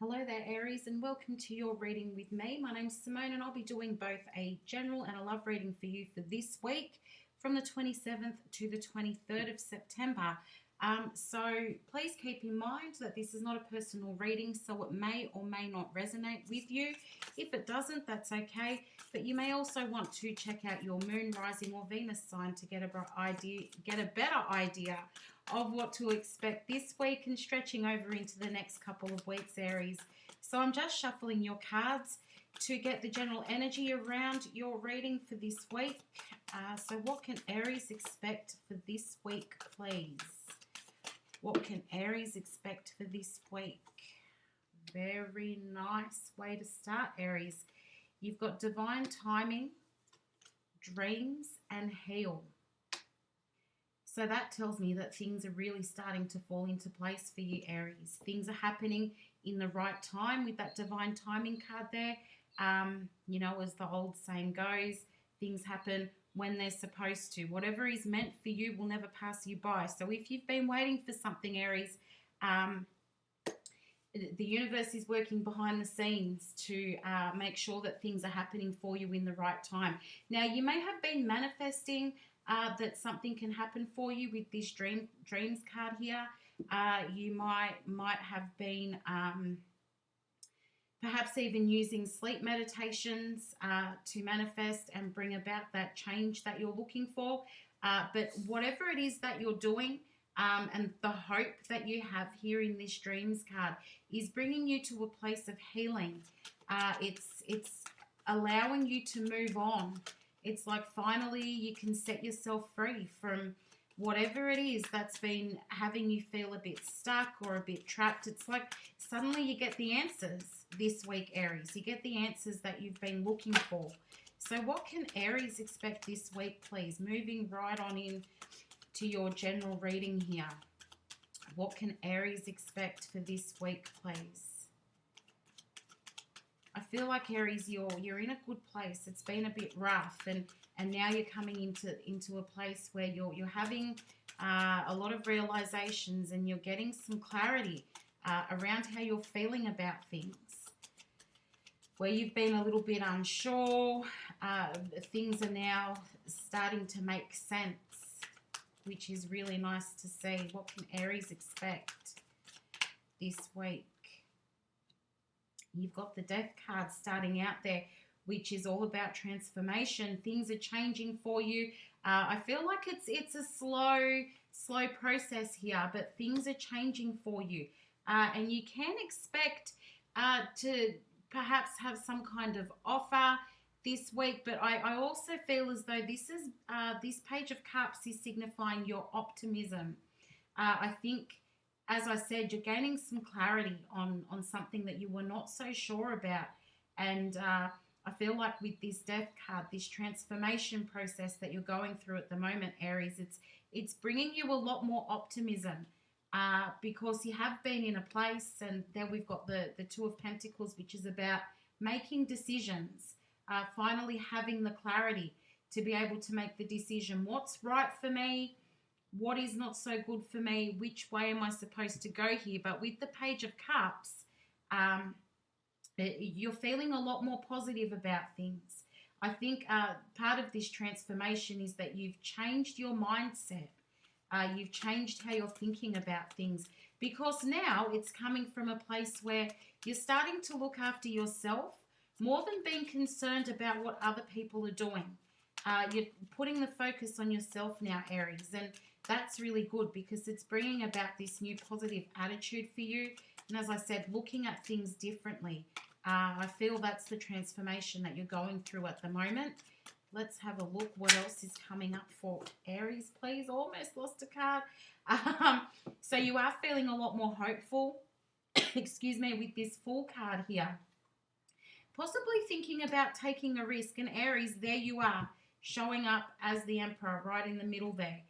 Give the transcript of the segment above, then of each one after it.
Hello there, Aries, and welcome to your reading with me. My name's Simone, and I'll be doing both a general and a love reading for you for this week from the 27th to the 23rd of September. So please keep in mind that this is not a personal reading, so it may or may not resonate with you. If it doesn't, that's okay, but you may also want to check out your moon, rising, or Venus sign to get a better idea of what to expect this week and stretching over into the next couple of weeks, Aries. So I'm just shuffling your cards to get the general energy around your reading for this week. So what can Aries expect for this week, please? What can Aries expect for this week? Very nice way to start, Aries. You've got divine timing, dreams, and heal. So that tells me that things are really starting to fall into place for you, Aries. Things are happening in the right time with that divine timing card there. As the old saying goes, things happen when they're supposed to. Whatever is meant for you will never pass you by. So if you've been waiting for something, Aries, the universe is working behind the scenes to make sure that things are happening for you in the right time. Now, you may have been manifesting that something can happen for you with this dreams card here. You might have been perhaps even using sleep meditations to manifest and bring about that change that you're looking for. But whatever it is that you're doing, and the hope that you have here in this dreams card is bringing you to a place of healing. It's allowing you to move on. It's like finally you can set yourself free from whatever it is that's been having you feel a bit stuck or a bit trapped. It's like suddenly you get the answers this week, Aries. You get the answers that you've been looking for. So what can Aries expect this week, please? Moving right on in to your general reading here. What can Aries expect for this week, please? I feel like, Aries, you're in a good place. It's been a bit rough, and now you're coming into a place where you're having a lot of realizations, and you're getting some clarity around how you're feeling about things. Where you've been a little bit unsure, things are now starting to make sense, which is really nice to see. What can Aries expect this week? You've got the Death card starting out there, which is all about transformation. Things are changing for you. I feel like it's a slow process here, but things are changing for you. And you can expect to perhaps have some kind of offer this week, but I also feel as though this Page of Cups is signifying your optimism. I think, as I said, you're gaining some clarity on something that you were not so sure about. And I feel like with this Death card, this transformation process that you're going through at the moment, Aries, it's bringing you a lot more optimism because you have been in a place, and then we've got the Two of Pentacles, which is about making decisions, finally having the clarity to be able to make the decision. What's right for me? What is not so good for me? Which way am I supposed to go here? But with the Page of Cups, you're feeling a lot more positive about things. I think part of this transformation is that you've changed your mindset. You've changed how you're thinking about things, because now it's coming from a place where you're starting to look after yourself more than being concerned about what other people are doing. You're putting the focus on yourself now, Aries, and that's really good because it's bringing about this new positive attitude for you. And as I said, looking at things differently. I feel that's the transformation that you're going through at the moment. Let's have a look what else is coming up for Aries, please. Almost lost a card. So you are feeling a lot more hopeful, excuse me, with this Fool card here. Possibly thinking about taking a risk. And Aries, there you are, showing up as the Emperor right in the middle there.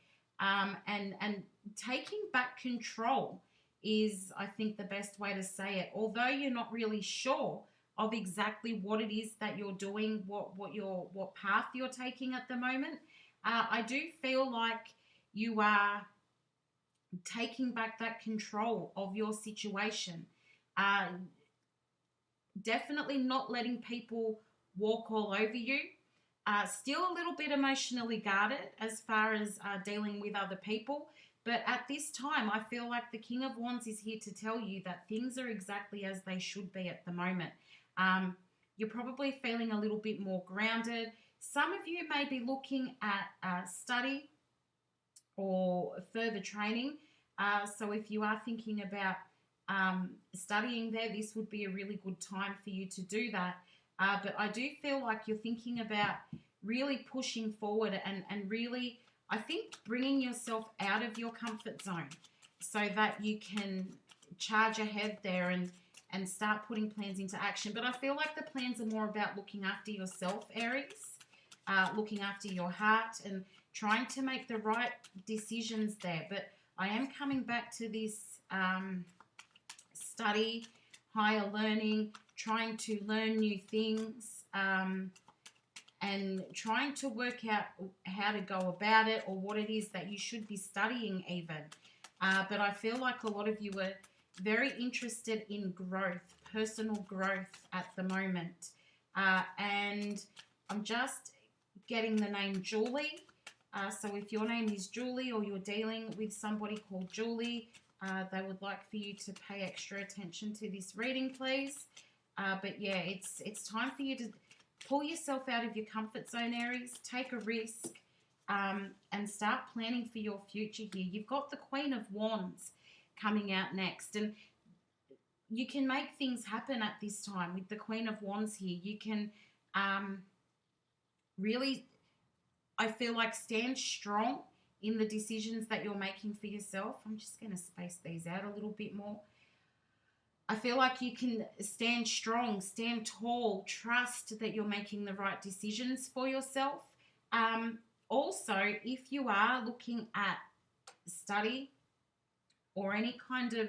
And taking back control is, I think, the best way to say it. Although you're not really sure of exactly what it is that you're doing, what path you're taking at the moment, I do feel like you are taking back that control of your situation. definitely not letting people walk all over you. Still a little bit emotionally guarded as far as dealing with other people. But at this time, I feel like the King of Wands is here to tell you that things are exactly as they should be at the moment. You're probably feeling a little bit more grounded. Some of you may be looking at study or further training. So if you are thinking about studying there, this would be a really good time for you to do that. But I do feel like you're thinking about really pushing forward and really, I think, bringing yourself out of your comfort zone so that you can charge ahead there and start putting plans into action. But I feel like the plans are more about looking after yourself, Aries, looking after your heart and trying to make the right decisions there. But I am coming back to this study, higher learning, trying to learn new things, and trying to work out how to go about it or what it is that you should be studying even. But I feel like a lot of you are very interested in growth, personal growth at the moment. And I'm just getting the name Julie. So if your name is Julie or you're dealing with somebody called Julie, they would like for you to pay extra attention to this reading, please. But yeah, it's time for you to pull yourself out of your comfort zone, Aries. Take a risk and start planning for your future here. You've got the Queen of Wands coming out next, and you can make things happen at this time with the Queen of Wands here. You can really, I feel like, stand strong in the decisions that you're making for yourself. I'm just going to space these out a little bit more. I feel like you can stand strong, stand tall, trust that you're making the right decisions for yourself. Also, if you are looking at study or any kind of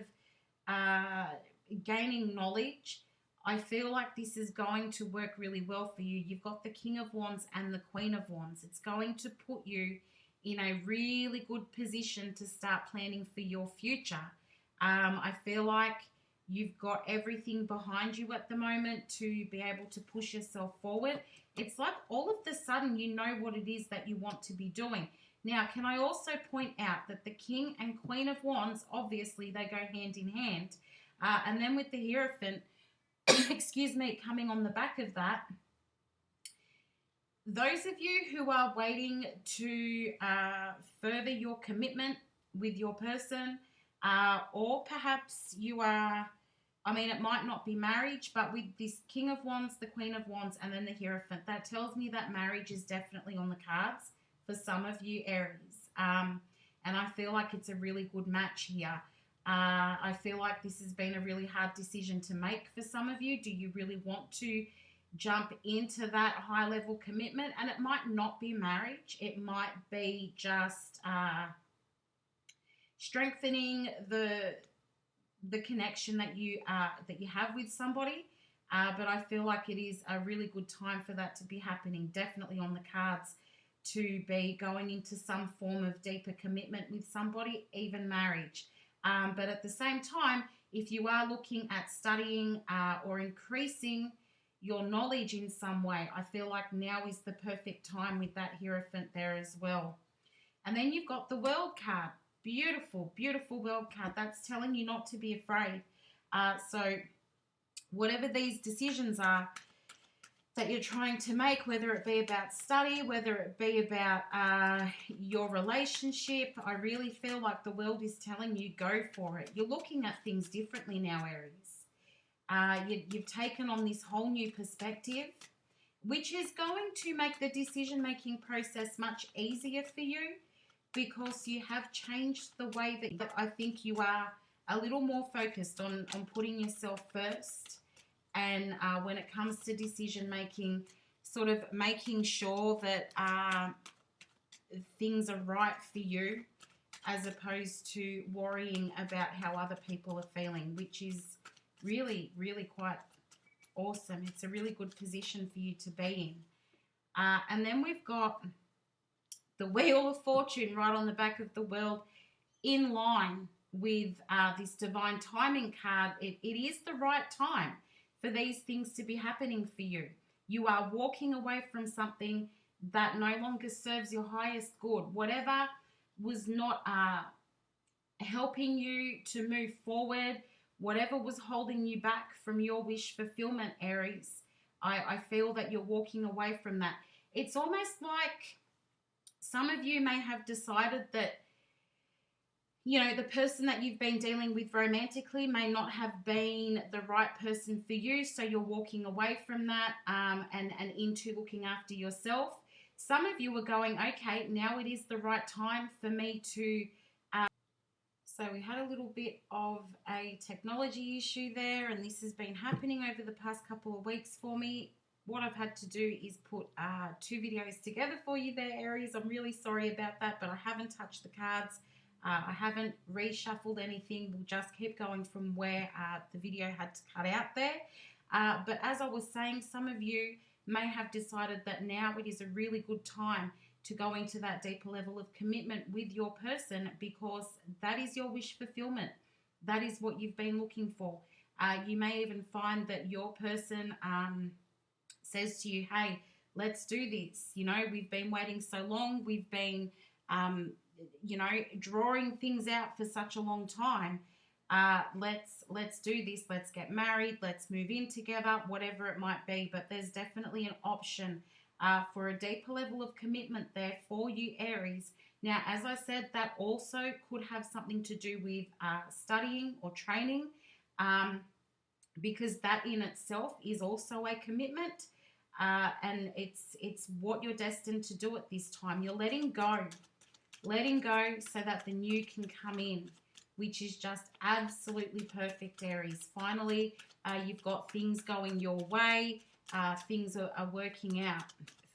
gaining knowledge, I feel like this is going to work really well for you. You've got the King of Wands and the Queen of Wands. It's going to put you in a really good position to start planning for your future. I feel like you've got everything behind you at the moment to be able to push yourself forward. It's like all of a sudden you know what it is that you want to be doing. Now, can I also point out that the King and Queen of Wands, obviously they go hand in hand. And then with the Hierophant, excuse me, coming on the back of that, those of you who are waiting to further your commitment with your person, or perhaps you are, I mean, it might not be marriage, but with this King of Wands, the Queen of Wands, and then the Hierophant, that tells me that marriage is definitely on the cards for some of you, Aries. And I feel like it's a really good match here. I feel like this has been a really hard decision to make for some of you. Do you really want to jump into that high-level commitment? And it might not be marriage. It might be just strengthening the connection that you have with somebody. But I feel like it is a really good time for that to be happening. Definitely on the cards to be going into some form of deeper commitment with somebody, even marriage. But at the same time, if you are looking at studying or increasing your knowledge in some way, I feel like now is the perfect time with that Hierophant there as well. And then you've got the World card. Beautiful, beautiful World card. That's telling you not to be afraid. So whatever these decisions are that you're trying to make, whether it be about study, whether it be about your relationship, I really feel like the world is telling you go for it. You're looking at things differently now, Aries. You've taken on this whole new perspective, which is going to make the decision-making process much easier for you because you have changed the way that I think you are a little more focused on putting yourself first. And when it comes to decision making, sort of making sure that things are right for you as opposed to worrying about how other people are feeling, which is really, really quite awesome. It's a really good position for you to be in. And then we've got the Wheel of Fortune right on the back of the World in line with this Divine Timing card. It is the right time for these things to be happening for you. You are walking away from something that no longer serves your highest good. Whatever was not helping you to move forward, whatever was holding you back from your wish fulfillment, Aries, I feel that you're walking away from that. It's almost like some of you may have decided that, you know, the person that you've been dealing with romantically may not have been the right person for you. So you're walking away from that and into looking after yourself. Some of you are going, okay, now it is the right time for me to... So we had a little bit of a technology issue there, and this has been happening over the past couple of weeks for me. What I've had to do is put 2 videos together for you there, Aries. I'm really sorry about that, but I haven't touched the cards. I haven't reshuffled anything. We'll just keep going from where the video had to cut out there. But as I was saying, some of you may have decided that now it is a really good time to go into that deeper level of commitment with your person, because that is your wish fulfillment. That is what you've been looking for. You may even find that your person says to you, hey, let's do this. You know, we've been waiting so long. We've been, you know, drawing things out for such a long time. Let's do this. Let's get married. Let's move in together, whatever it might be. But there's definitely an option for a deeper level of commitment there for you, Aries. Now, as I said, that also could have something to do with studying or training, because that in itself is also a commitment, and it's what you're destined to do at this time. You're letting go so that the new can come in, which is just absolutely perfect, Aries. Finally, you've got things going your way. Things are working out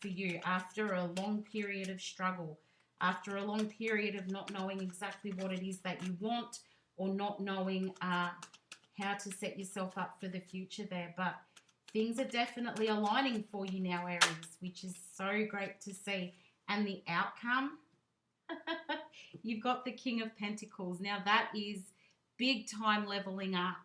for you after a long period of struggle, after a long period of not knowing exactly what it is that you want, or not knowing how to set yourself up for the future there. But things are definitely aligning for you now, Aries, which is so great to see. And the outcome, you've got the King of Pentacles. Now that is big time leveling up.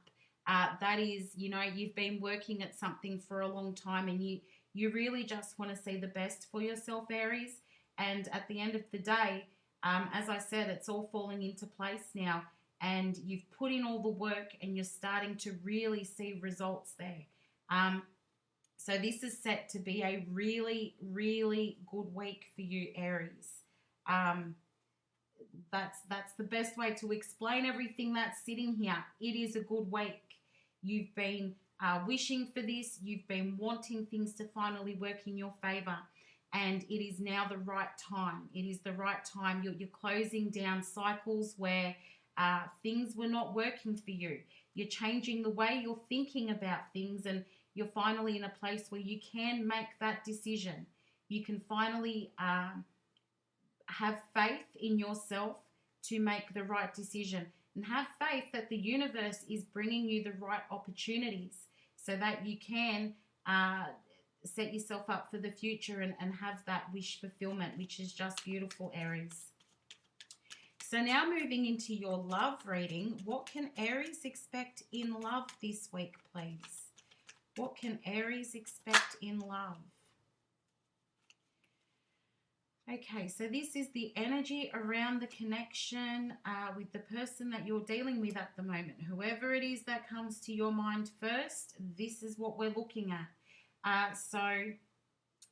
That is, you know, you've been working at something for a long time, and you really just want to see the best for yourself, Aries. And at the end of the day, as I said, it's all falling into place now, and you've put in all the work and you're starting to really see results there. So this is set to be a really, really good week for you, Aries. That's the best way to explain everything that's sitting here. It is a good week. You've been wishing for this. You've been wanting things to finally work in your favor. And it is now the right time. It is the right time. You're closing down cycles where things were not working for you. You're changing the way you're thinking about things, and you're finally in a place where you can make that decision. You can finally have faith in yourself to make the right decision, and have faith that the universe is bringing you the right opportunities so that you can set yourself up for the future and have that wish fulfillment, which is just beautiful, Aries. So now moving into your love reading, what can Aries expect in love this week, please? What can Aries expect in love? Okay, so this is the energy around the connection with the person that you're dealing with at the moment. Whoever it is that comes to your mind first, this is what we're looking at. So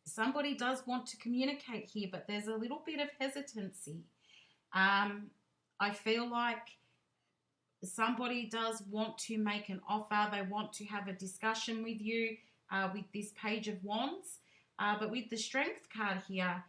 somebody does want to communicate here, but there's a little bit of hesitancy. I feel like somebody does want to make an offer. They want to have a discussion with you with this Page of Wands. But with the Strength card here,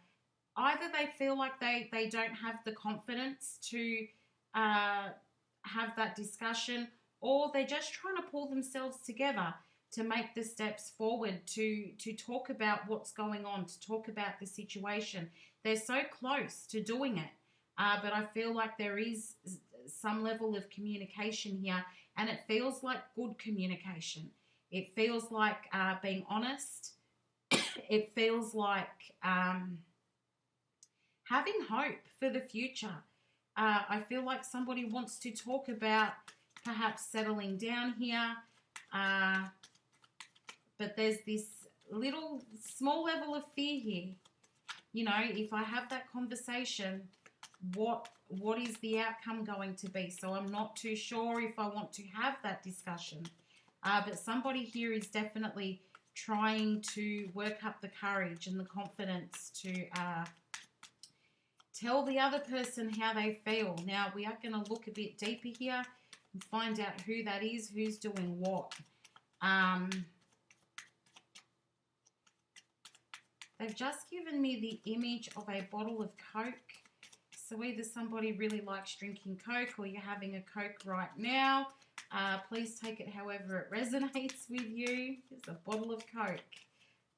either they feel like they don't have the confidence to have that discussion, or they're just trying to pull themselves together to make the steps forward, to talk about what's going on, to talk about the situation. They're so close to doing it, but I feel like there is some level of communication here, and it feels like good communication. It feels like being honest. It feels like having hope for the future. I feel like somebody wants to talk about perhaps settling down here, but there's this little small level of fear here. You know, if I have that conversation, what is the outcome going to be? So I'm not too sure if I want to have that discussion. But somebody here is definitely trying to work up the courage and the confidence to tell the other person how they feel. Now, we are going to look a bit deeper here and find out who that is, who's doing what. They've just given me the image of a bottle of Coke. So either somebody really likes drinking Coke or you're having a Coke right now. Please take it however it resonates with you. It's a bottle of Coke.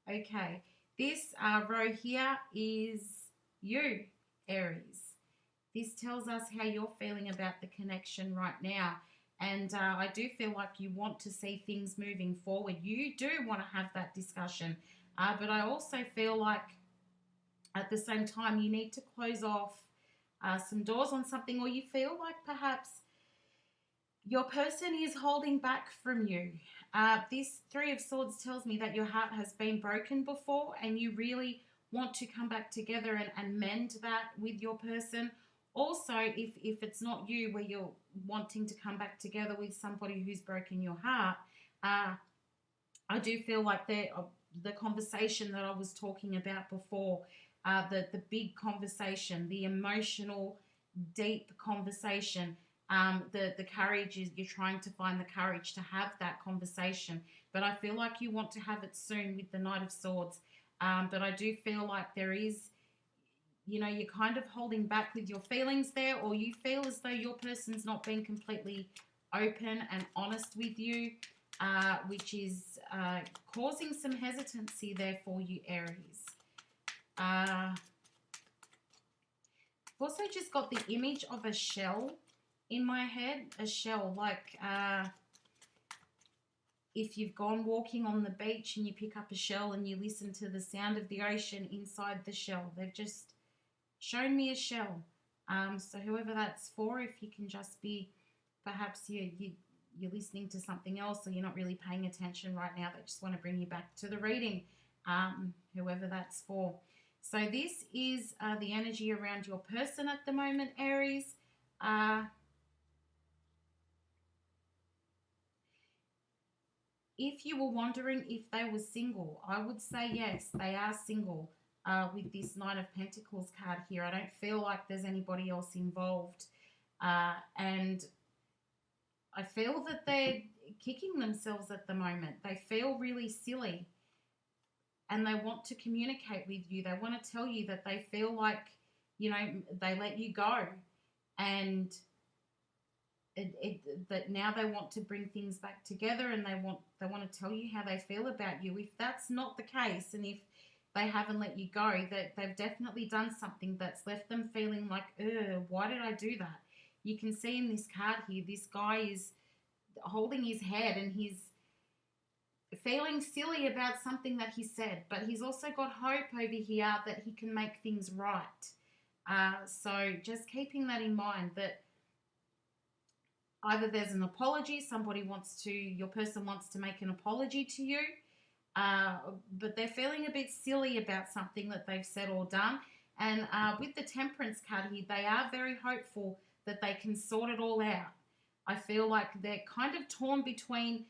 Okay, this row here is you, Aries. This tells us how you're feeling about the connection right now. And I do feel like you want to see things moving forward. You do want to have that discussion. But I also feel like at the same time you need to close off some doors on something, or you feel like perhaps your person is holding back from you. This Three of Swords tells me that your heart has been broken before and you really want to come back together and mend that with your person. Also, if it's not you, where you're wanting to come back together with somebody who's broken your heart, I do feel like the conversation that I was talking about before, the big conversation, the emotional, deep conversation, the courage is you're trying to find the courage to have that conversation. But I feel like you want to have it soon with the Knight of Swords. But I do feel like there is, you know, you're kind of holding back with your feelings there, or you feel as though your person's not being completely open and honest with you, which is causing some hesitancy there for you, Aries. I've also just got the image of a shell in my head, a shell, like if you've gone walking on the beach and you pick up a shell and you listen to the sound of the ocean inside the shell. They've just shown me a shell. So whoever that's for, if you can just be, perhaps you're listening to something else or you're not really paying attention right now, they just want to bring you back to the reading, whoever that's for. So this is the energy around your person at the moment, Aries. If you were wondering if they were single, I would say yes, they are single with this Knight of Pentacles card here. I don't feel like there's anybody else involved. And I feel that they're kicking themselves at the moment. They feel really silly and they want to communicate with you. They want to tell you that they feel like, you know, they let you go and that now they want to bring things back together and they want to tell you how they feel about you. If that's not the case, and if they haven't let you go, that they've definitely done something that's left them feeling like, why did I do that? You can see in this card here, this guy is holding his head and he's feeling silly about something that he said, but he's also got hope over here that he can make things right. So just keeping that in mind, that either there's an apology, your person wants to make an apology to you, but they're feeling a bit silly about something that they've said or done. And with the Temperance card here, they are very hopeful that they can sort it all out. I feel like they're kind of torn between,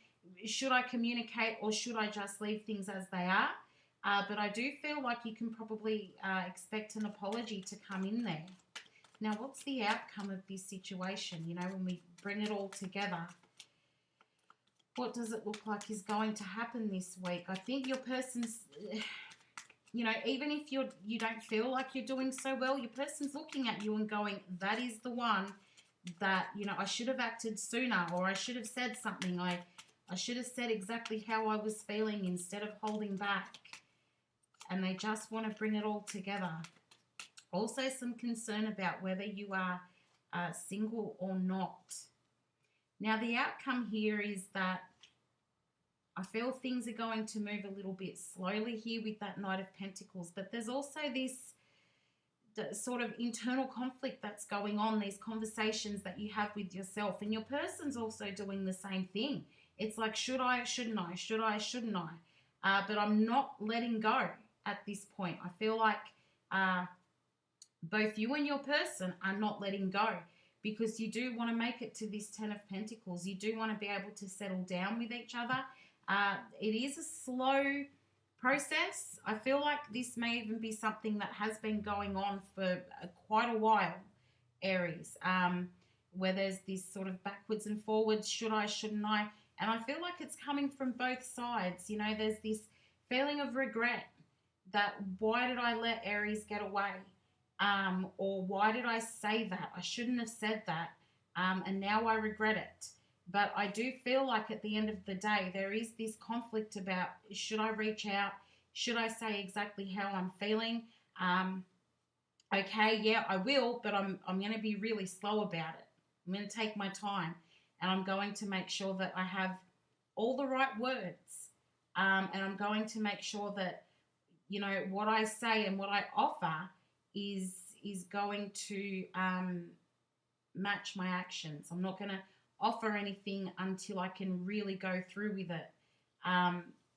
should I communicate or should I just leave things as they are? But I do feel like you can probably expect an apology to come in there. Now, what's the outcome of this situation? You know, when we bring it all together, what does it look like is going to happen this week? I think your person's, you know, even if you don't feel like you're doing so well, your person's looking at you and going, that is the one that, you know, I should have acted sooner, or I should have said something. I should have said exactly how I was feeling instead of holding back. And they just want to bring it all together. Also some concern about whether you are single or not. Now, the outcome here is that I feel things are going to move a little bit slowly here with that Knight of Pentacles, but there's also this sort of internal conflict that's going on, these conversations that you have with yourself, and your person's also doing the same thing. It's like, should I, shouldn't I, should I, shouldn't I? but I'm not letting go at this point. I feel like both you and your person are not letting go, because you do want to make it to this Ten of Pentacles. You do want to be able to settle down with each other. It is a slow process. I feel like this may even be something that has been going on for quite a while, Aries, where there's this sort of backwards and forwards, should I, shouldn't I? And I feel like it's coming from both sides. You know, there's this feeling of regret that why did I let Aries get away? Or why did I say that? I shouldn't have said that. And now I regret it. But I do feel like at the end of the day, there is this conflict about, should I reach out? Should I say exactly how I'm feeling? Okay, yeah, I will, but I'm going to be really slow about it. I'm going to take my time, and I'm going to make sure that I have all the right words. And I'm going to make sure that, you know, what I say and what I offer is going to match my actions. I'm not going to offer anything until I can really go through with it,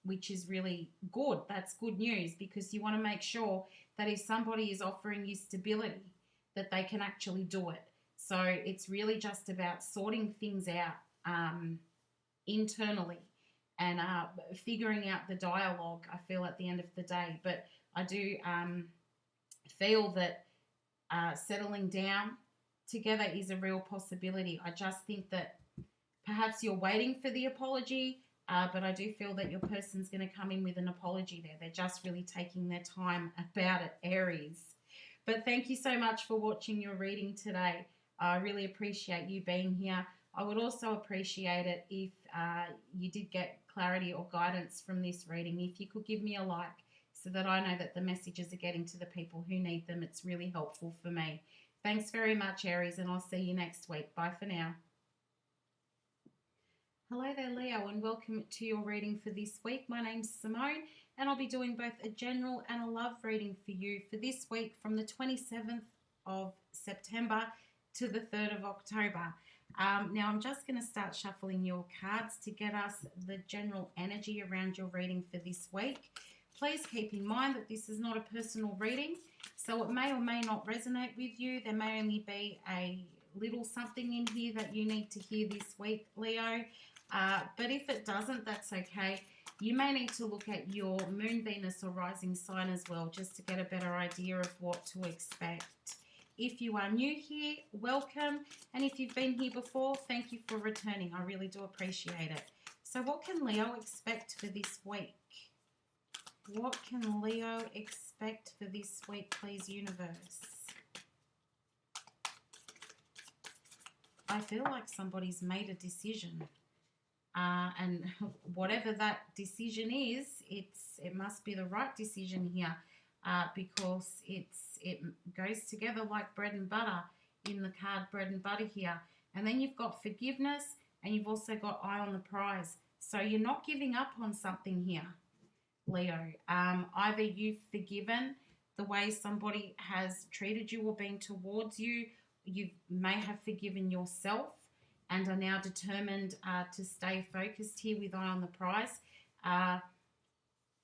which is really good. That's good news, because you want to make sure that if somebody is offering you stability, that they can actually do it. So it's really just about sorting things out internally and figuring out the dialogue, I feel, at the end of the day. But I do feel that settling down together is a real possibility. I just think that perhaps you're waiting for the apology, but I do feel that your person's going to come in with an apology there. They're just really taking their time about it, Aries. But thank you so much for watching your reading today. I really appreciate you being here. I would also appreciate it if you did get clarity or guidance from this reading. If you could give me a like, so that I know that the messages are getting to the people who need them. It's really helpful for me. Thanks very much, Aries, and I'll see you next week. Bye for now. Hello there, Leo, and welcome to your reading for this week. My name's Simone, and I'll be doing both a general and a love reading for you for this week from the 27th of September to the 3rd of October. Now, I'm just going to start shuffling your cards to get us the general energy around your reading for this week. Please keep in mind that this is not a personal reading, so it may or may not resonate with you. There may only be a little something in here that you need to hear this week, Leo. But if it doesn't, that's okay. You may need to look at your moon, Venus, or rising sign as well, just to get a better idea of what to expect. If you are new here, welcome. And if you've been here before, thank you for returning. I really do appreciate it. So what can Leo expect for this week? What can Leo expect for this week, please, universe? I feel like somebody's made a decision. And whatever that decision is, it must be the right decision here, because it goes together like bread and butter in the card bread and butter here. And then you've got forgiveness, and you've also got eye on the prize. So you're not giving up on something here, Leo. Either you've forgiven the way somebody has treated you or been towards you. You may have forgiven yourself and are now determined to stay focused here with eye on the prize.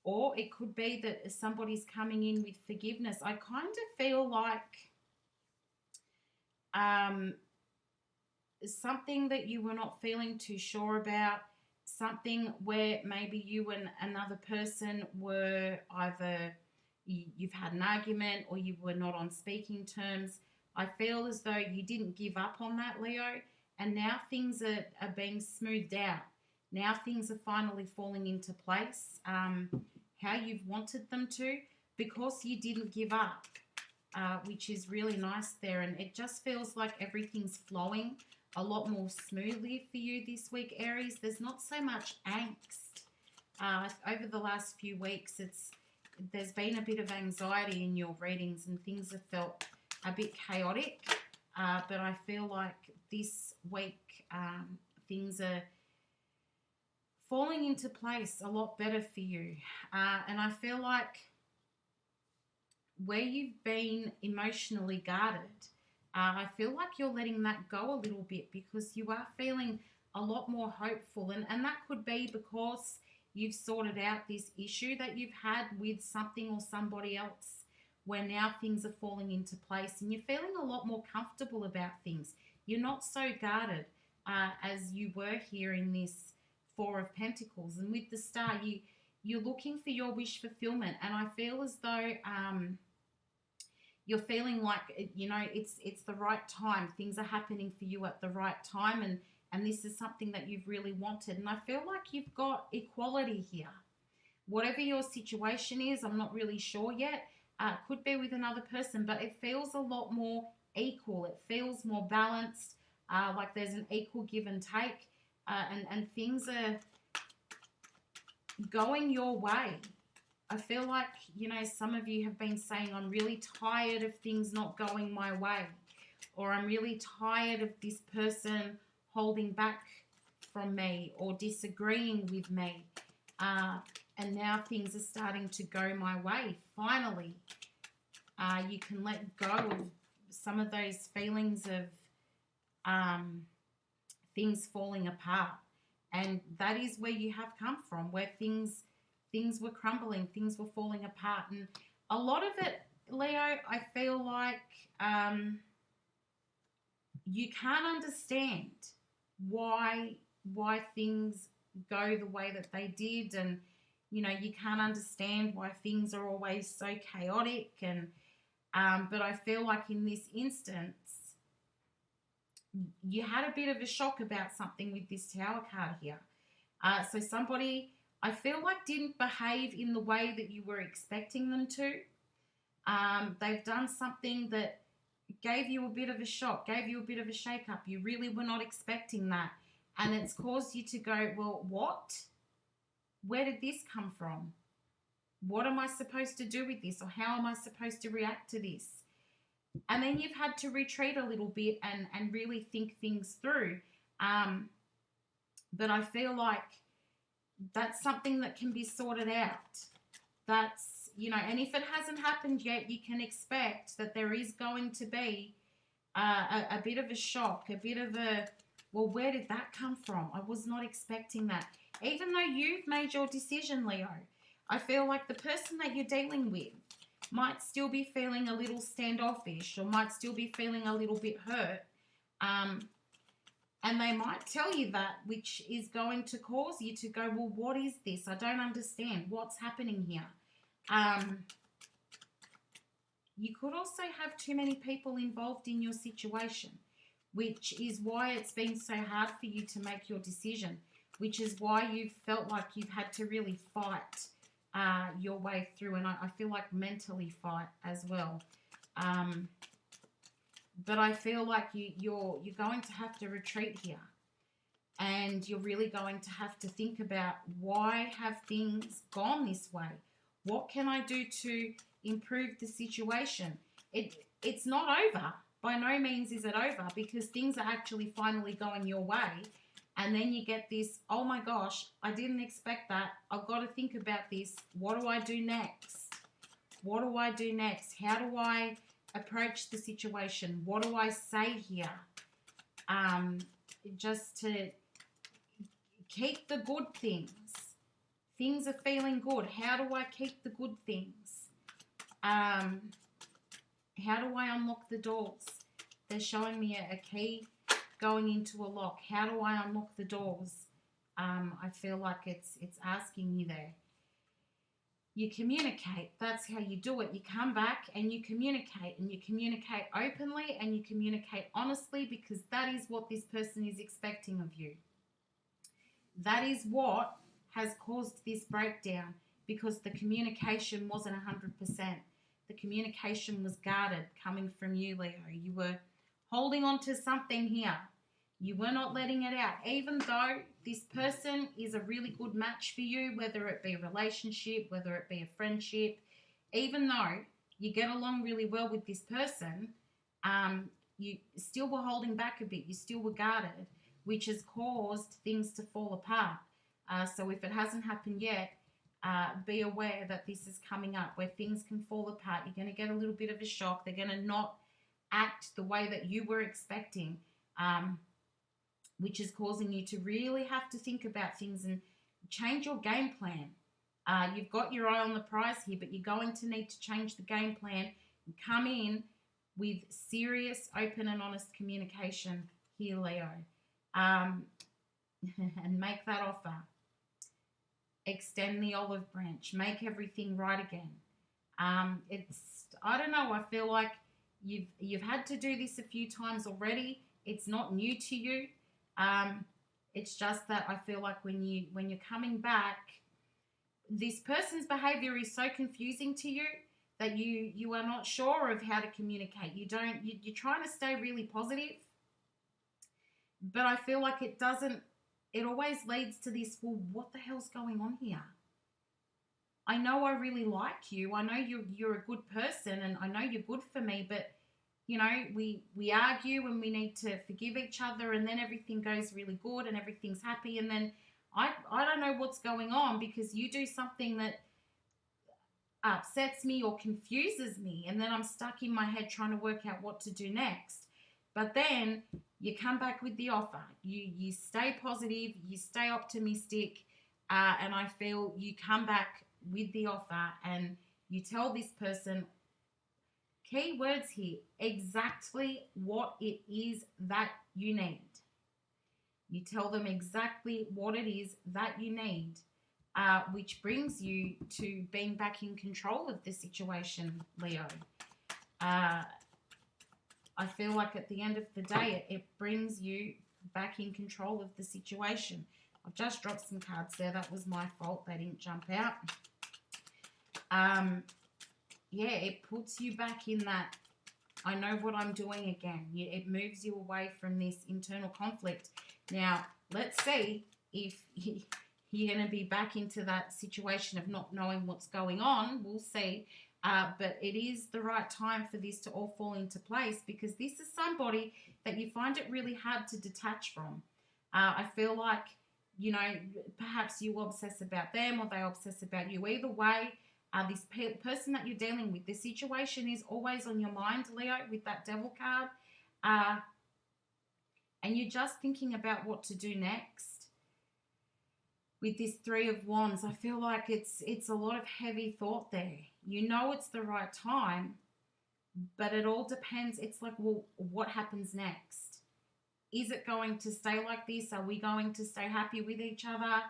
Or it could be that somebody's coming in with forgiveness. I kind of feel like something that you were not feeling too sure about, something where maybe you and another person were either you've had an argument or you were not on speaking terms. I feel as though you didn't give up on that, Leo, and now things are being smoothed out. Now things are finally falling into place, how you've wanted them to, because you didn't give up, which is really nice there. And it just feels like everything's flowing a lot more smoothly for you this week, Aries. There's not so much angst. Over the last few weeks, there's been a bit of anxiety in your readings and things have felt a bit chaotic. But I feel like this week things are falling into place a lot better for you. And I feel like where you've been emotionally guarded, I feel like you're letting that go a little bit, because you are feeling a lot more hopeful. And that could be because you've sorted out this issue that you've had with something or somebody else, where now things are falling into place and you're feeling a lot more comfortable about things. You're not so guarded as you were here in this Four of Pentacles. And with the Star, you're looking for your wish fulfillment. And I feel as though you're feeling like, it's the right time. Things are happening for you at the right time. And this is something that you've really wanted. And I feel like you've got equality here. Whatever your situation is, I'm not really sure yet. Could be with another person, but it feels a lot more equal. It feels more balanced, like there's an equal give and take, and things are going your way. I feel like, some of you have been saying, I'm really tired of things not going my way, or I'm really tired of this person holding back from me or disagreeing with me. And now things are starting to go my way. Finally, you can let go of some of those feelings of things falling apart. And that is where you have come from, where things were crumbling, things were falling apart. And a lot of it, Leo, I feel like you can't understand why things go the way that they did, and you can't understand why things are always so chaotic. And but I feel like in this instance, you had a bit of a shock about something with this Tower card here. So somebody, I feel like, didn't behave in the way that you were expecting them to. They've done something that gave you a bit of a shock, gave you a bit of a shake-up. You really were not expecting that. And it's caused you to go, well, what? Where did this come from? What am I supposed to do with this? Or how am I supposed to react to this? And then you've had to retreat a little bit and really think things through. But I feel like that's something that can be sorted out. That's, and if it hasn't happened yet, you can expect that there is going to be a bit of a shock, a bit of a, well, where did that come from? I was not expecting that. Even though you've made your decision, Leo, I feel like the person that you're dealing with might still be feeling a little standoffish, or might still be feeling a little bit hurt. And they might tell you that, which is going to cause you to go, well, what is this? I don't understand. What's happening here? You could also have too many people involved in your situation, which is why it's been so hard for you to make your decision, which is why you've felt like you've had to really fight your way through, and I feel like mentally fight as well. But I feel like you're going to have to retreat here, and you're really going to have to think about, why have things gone this way? What can I do to improve the situation? It's not over. By no means is it over, because things are actually finally going your way. And then you get this, oh my gosh, I didn't expect that. I've got to think about this. What do I do next? What do I do next? How do I approach the situation? What do I say here? Just to keep the good things. Things are feeling good. How do I keep the good things? How do I unlock the doors? They're showing me a key going into a lock. How do I unlock the doors? I feel like it's asking you there. You communicate. That's how you do it. You come back and you communicate, and you communicate openly, and you communicate honestly, because that is what this person is expecting of you. That is what has caused this breakdown, because the communication wasn't 100%. The communication was guarded coming from you, Leo. You were holding on to something here. You were not letting it out, even though this person is a really good match for you, whether it be a relationship, whether it be a friendship. Even though you get along really well with this person, you still were holding back a bit. You still were guarded, which has caused things to fall apart. So if it hasn't happened yet, be aware that this is coming up, where things can fall apart. You're going to get a little bit of a shock. They're going to not act the way that you were expecting, which is causing you to really have to think about things and change your game plan. You've got your eye on the prize here, but you're going to need to change the game plan and come in with serious, open and honest communication here, Leo. And make that offer. Extend the olive branch. Make everything right again. I don't know, I feel like you've had to do this a few times already. It's not new to you. It's just that I feel like when you're coming back, this person's behavior is so confusing to you that you are not sure of how to communicate. You're trying to stay really positive, but I feel like it always leads to this, well, what the hell's going on here? I know I really like you. I know you're a good person and I know you're good for me, but you know, we argue and we need to forgive each other, and then everything goes really good and everything's happy, and then I don't know what's going on because you do something that upsets me or confuses me, and then I'm stuck in my head trying to work out what to do next. But then you come back with the offer. You stay positive, you stay optimistic, and I feel you come back with the offer and you tell this person, key words here, exactly what it is that you need. You tell them exactly what it is that you need, which brings you to being back in control of the situation, Leo. I feel like at the end of the day, it brings you back in control of the situation. I've just dropped some cards there. That was my fault. They didn't jump out. Yeah, it puts you back in that, I know what I'm doing again. It moves you away from this internal conflict. Now, let's see if you're going to be back into that situation of not knowing what's going on. We'll see. But it is the right time for this to all fall into place, because this is somebody that you find it really hard to detach from. I feel like, you know, perhaps you obsess about them or they obsess about you. Either way, this person that you're dealing with, the situation is always on your mind, Leo, with that Devil card. And you're just thinking about what to do next. With this Three of Wands, I feel like it's a lot of heavy thought there. You know it's the right time, but it all depends. It's like, well, what happens next? Is it going to stay like this? Are we going to stay happy with each other?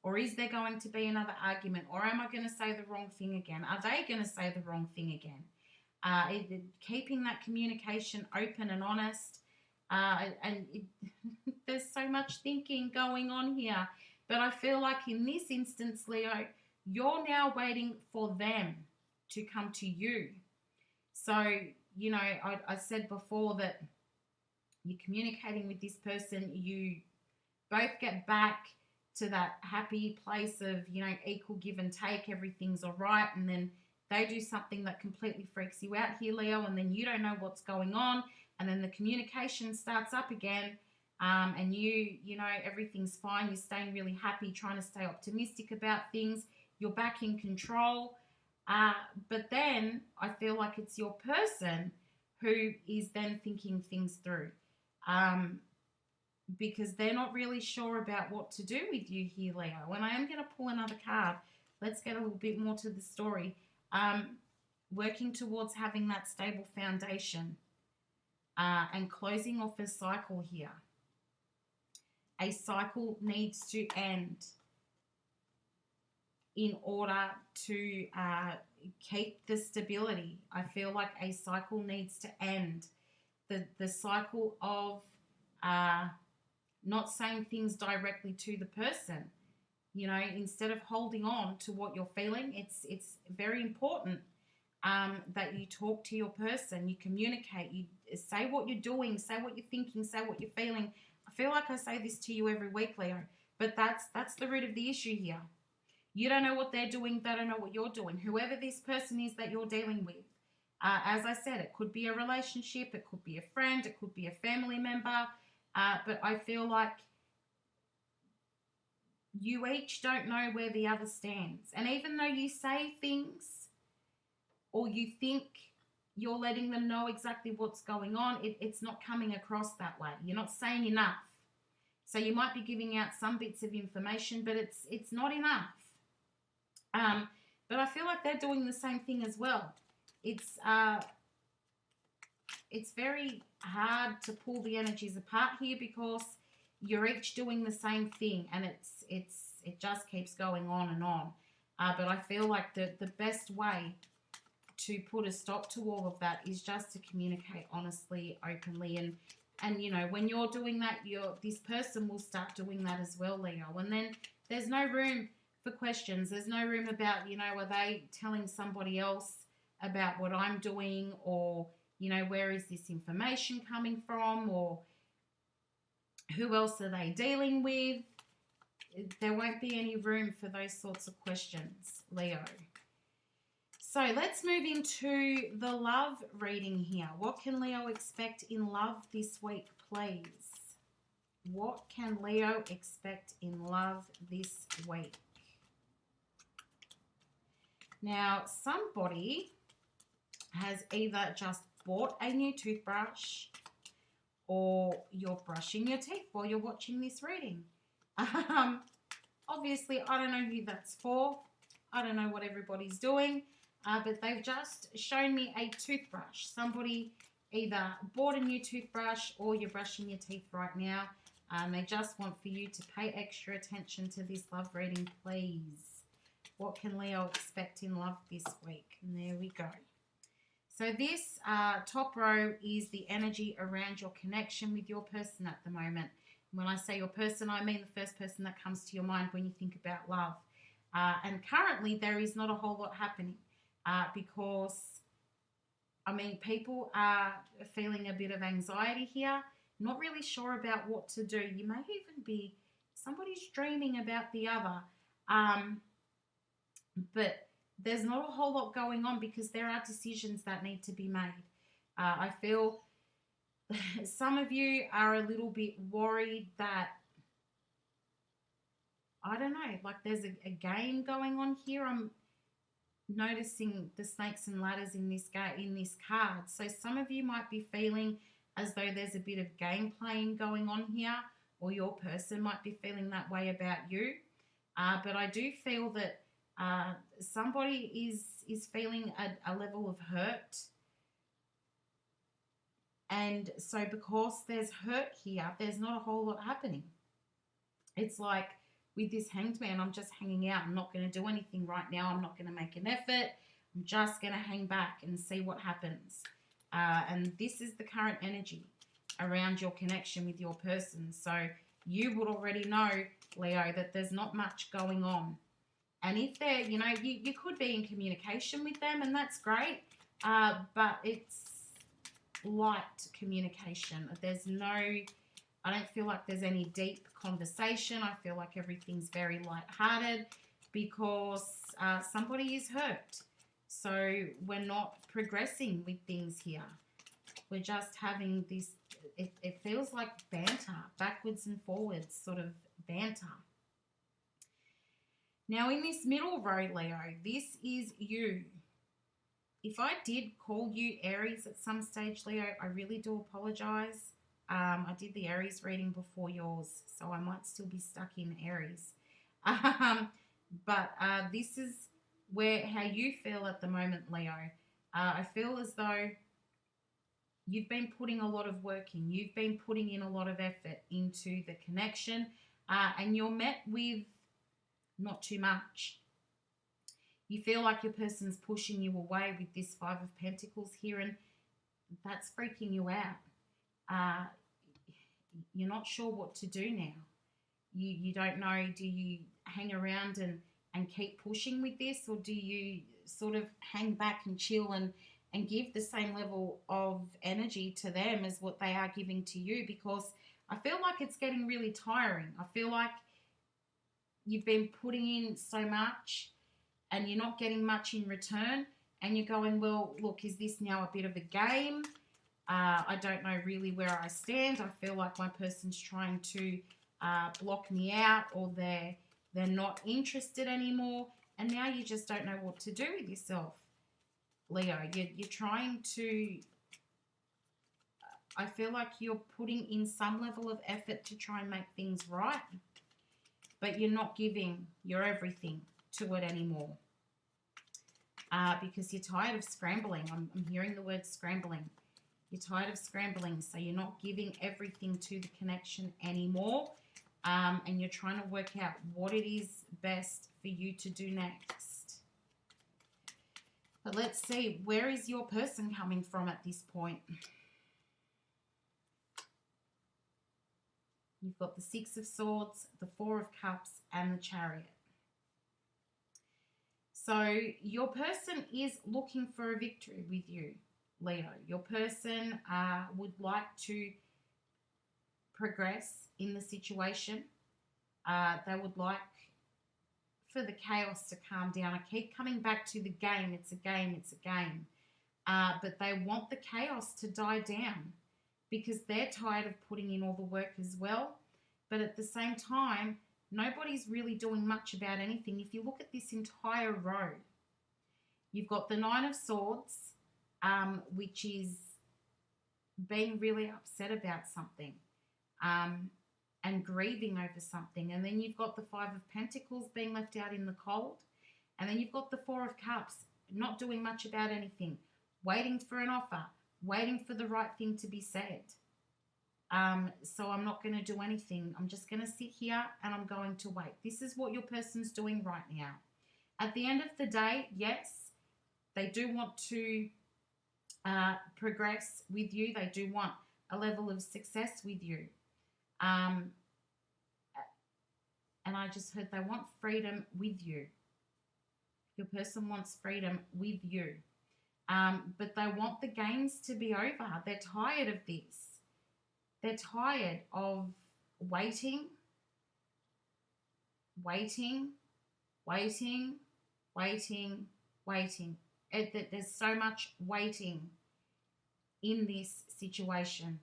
Or is there going to be another argument? Or am I going to say the wrong thing again? Are they going to say the wrong thing again? Keeping that communication open and honest. There's so much thinking going on here. But I feel like in this instance, Leo, you're now waiting for them to come to you. So, you know, I said before that you're communicating with this person. You both get back to that happy place of, you know, equal give and take. Everything's all right. And then they do something that completely freaks you out here, Leo, and then you don't know what's going on. And then the communication starts up again, and you know, everything's fine. You're staying really happy, trying to stay optimistic about things. You're back in control. But then I feel like it's your person who is then thinking things through, because they're not really sure about what to do with you here, Leo. And I am going to pull another card. Let's get a little bit more to the story. Working towards having that stable foundation. And closing off a cycle here. A cycle needs to end in order to keep the stability. I feel like a cycle needs to end. The cycle of not saying things directly to the person. You know, instead of holding on to what you're feeling, it's very important that you talk to your person, you communicate, you say what you're doing, say what you're thinking, say what you're feeling. I feel like I say this to you every week, Leo, but that's the root of the issue here. You don't know what they're doing, they don't know what you're doing. Whoever this person is that you're dealing with, as I said, it could be a relationship, it could be a friend, it could be a family member, but I feel like you each don't know where the other stands. And even though you say things, or you think you're letting them know exactly what's going on, it's not coming across that way. You're not saying enough. So you might be giving out some bits of information, but it's not enough. But I feel like they're doing the same thing as well. It's very hard to pull the energies apart here because you're each doing the same thing, and it just keeps going on and on. But I feel like the best way to put a stop to all of that is just to communicate honestly, openly, and you know, when you're doing that, this person will start doing that as well, Leo. And then there's no room for questions. There's no room about, you know, are they telling somebody else about what I'm doing, or, you know, where is this information coming from, or who else are they dealing with? There won't be any room for those sorts of questions, Leo. So let's move into the love reading here. What can Leo expect in love this week, please? What can Leo expect in love this week? Now, somebody has either just bought a new toothbrush, or you're brushing your teeth while you're watching this reading. Obviously, I don't know who that's for. I don't know what everybody's doing. But they've just shown me a toothbrush. Somebody either bought a new toothbrush, or you're brushing your teeth right now. They just want for you to pay extra attention to this love reading, please. What can Leo expect in love this week? And there we go. So this top row is the energy around your connection with your person at the moment. When I say your person, I mean the first person that comes to your mind when you think about love. And currently, there is not a whole lot happening. Because, I mean, people are feeling a bit of anxiety here, not really sure about what to do. You may even be, somebody's dreaming about the other, but there's not a whole lot going on because there are decisions that need to be made. I feel some of you are a little bit worried that, I don't know, like there's a game going on here. I'm noticing the snakes and ladders in this card. So some of you might be feeling as though there's a bit of game playing going on here, or your person might be feeling that way about you. But I do feel that somebody is feeling a level of hurt. And so because there's hurt here, there's not a whole lot happening. It's like, with this Hanged Man, I'm just hanging out. I'm not going to do anything right now. I'm not going to make an effort. I'm just going to hang back and see what happens. And this is the current energy around your connection with your person. So you would already know, Leo, that there's not much going on. And if they're, you know, you could be in communication with them, and that's great. But it's light communication. There's no... I don't feel like there's any deep conversation. I feel like everything's very lighthearted because somebody is hurt. So we're not progressing with things here. We're just having this, it feels like banter, backwards and forwards sort of banter. Now in this middle row, Leo, this is you. If I did call you Aries at some stage, Leo, I really do apologize. I did the Aries reading before yours, so I might still be stuck in Aries. But this is how you feel at the moment, Leo. I feel as though you've been putting a lot of work in. You've been putting in a lot of effort into the connection, and you're met with not too much. You feel like your person's pushing you away with this Five of Pentacles here, and that's freaking you out. You're not sure what to do now. You don't know, do you hang around and keep pushing with this, or do you sort of hang back and chill and give the same level of energy to them as what they are giving to you? Because I feel like it's getting really tiring. I feel like you've been putting in so much and you're not getting much in return, and you're going, well, look, is this now a bit of a game? I don't know really where I stand. I feel like my person's trying to block me out, or they're not interested anymore, and now you just don't know what to do with yourself, Leo. You're trying to I feel like you're putting in some level of effort to try and make things right, but you're not giving your everything to it anymore because you're tired of scrambling. I'm hearing the word scrambling. You're tired of scrambling, so you're not giving everything to the connection anymore, and you're trying to work out what it is best for you to do next. But let's see, where is your person coming from at this point? You've got the Six of Swords, the Four of Cups, and the Chariot. So your person is looking for a victory with you, Leo. Your person would like to progress in the situation. They would like for the chaos to calm down. I keep coming back to the game. It's a game. It's a game. But they want the chaos to die down because they're tired of putting in all the work as well. But at the same time, nobody's really doing much about anything. If you look at this entire row, you've got the Nine of Swords, which is being really upset about something and grieving over something. And then you've got the Five of Pentacles being left out in the cold. And then you've got the Four of Cups, not doing much about anything, waiting for an offer, waiting for the right thing to be said. So I'm not going to do anything. I'm just going to sit here and I'm going to wait. This is what your person's doing right now. At the end of the day, yes, they do want to progress with you. They do want a level of success with you. And I just heard they want freedom with you. Your person wants freedom with you. But they want the games to be over. They're tired of this. They're tired of waiting. There's so much waiting in this situation